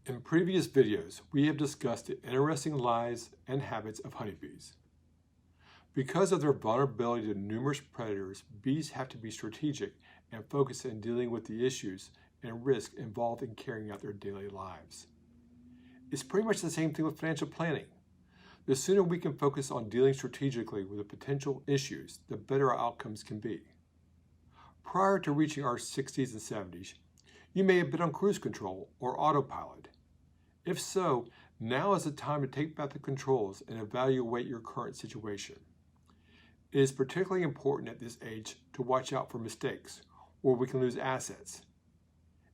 In previous videos, we have discussed the interesting lives and habits of honeybees. Because of their vulnerability to numerous predators, bees have to be strategic and focused in dealing with the issues and risks involved in carrying out their daily lives. It's pretty much the same thing with financial planning. The sooner we can focus on dealing strategically with the potential issues, the better our outcomes can be. Prior to reaching our 60s and 70s, you may have been on cruise control or autopilot. If so, now is the time to take back the controls and evaluate your current situation. It is particularly important at this age to watch out for mistakes, or we can lose assets.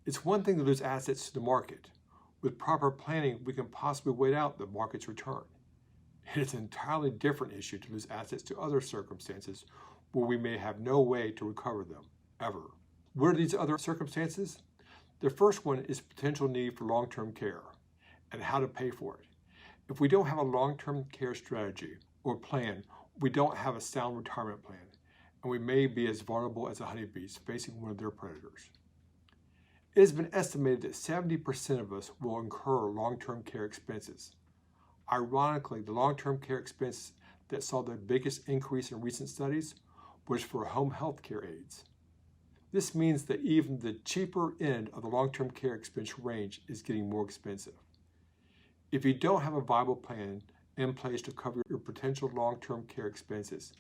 It's one thing to lose assets to the market. With proper planning, we can possibly wait out the market's return. It is an entirely different issue to lose assets to other circumstances where we may have no way to recover them, ever. What are these other circumstances? The first one is potential need for long-term care and how to pay for it. If we don't have a long-term care strategy or plan, we don't have a sound retirement plan, and we may be as vulnerable as the honeybees facing one of their predators. It has been estimated that 70% of us will incur long-term care expenses. Ironically, the long-term care expense that saw the biggest increase in recent studies was for home health care aides. This means that even the cheaper end of the long-term care expense range is getting more expensive. If you don't have a viable plan in place to cover your potential long-term care expenses,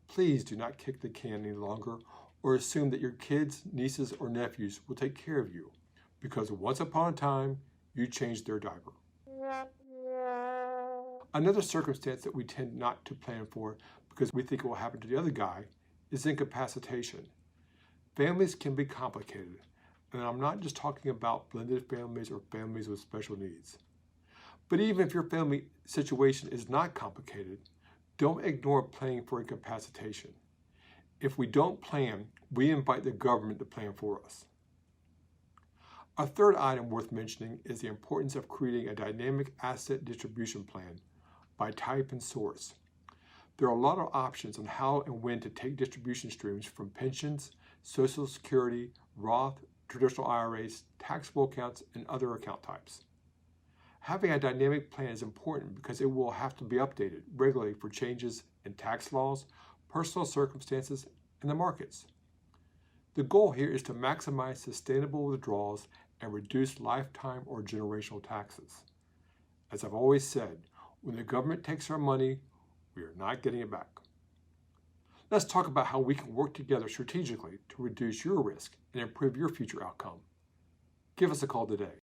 please do not kick the can any longer or assume that your kids, nieces, or nephews will take care of you, because once upon a time, you changed their diaper. Another circumstance that we tend not to plan for because we think it will happen to the other guy is incapacitation. Families can be complicated, and I'm not just talking about blended families or families with special needs. But even if your family situation is not complicated, don't ignore planning for incapacitation. If we don't plan, we invite the government to plan for us. A third item worth mentioning is the importance of creating a dynamic asset distribution plan by type and source. There are a lot of options on how and when to take distribution streams from pensions, Social Security, Roth, traditional IRAs, taxable accounts, and other account types. Having a dynamic plan is important because it will have to be updated regularly for changes in tax laws, personal circumstances, and the markets. The goal here is to maximize sustainable withdrawals and reduce lifetime or generational taxes. As I've always said, when the government takes our money, we are not getting it back. Let's talk about how we can work together strategically to reduce your risk and improve your future outcome. Give us a call today.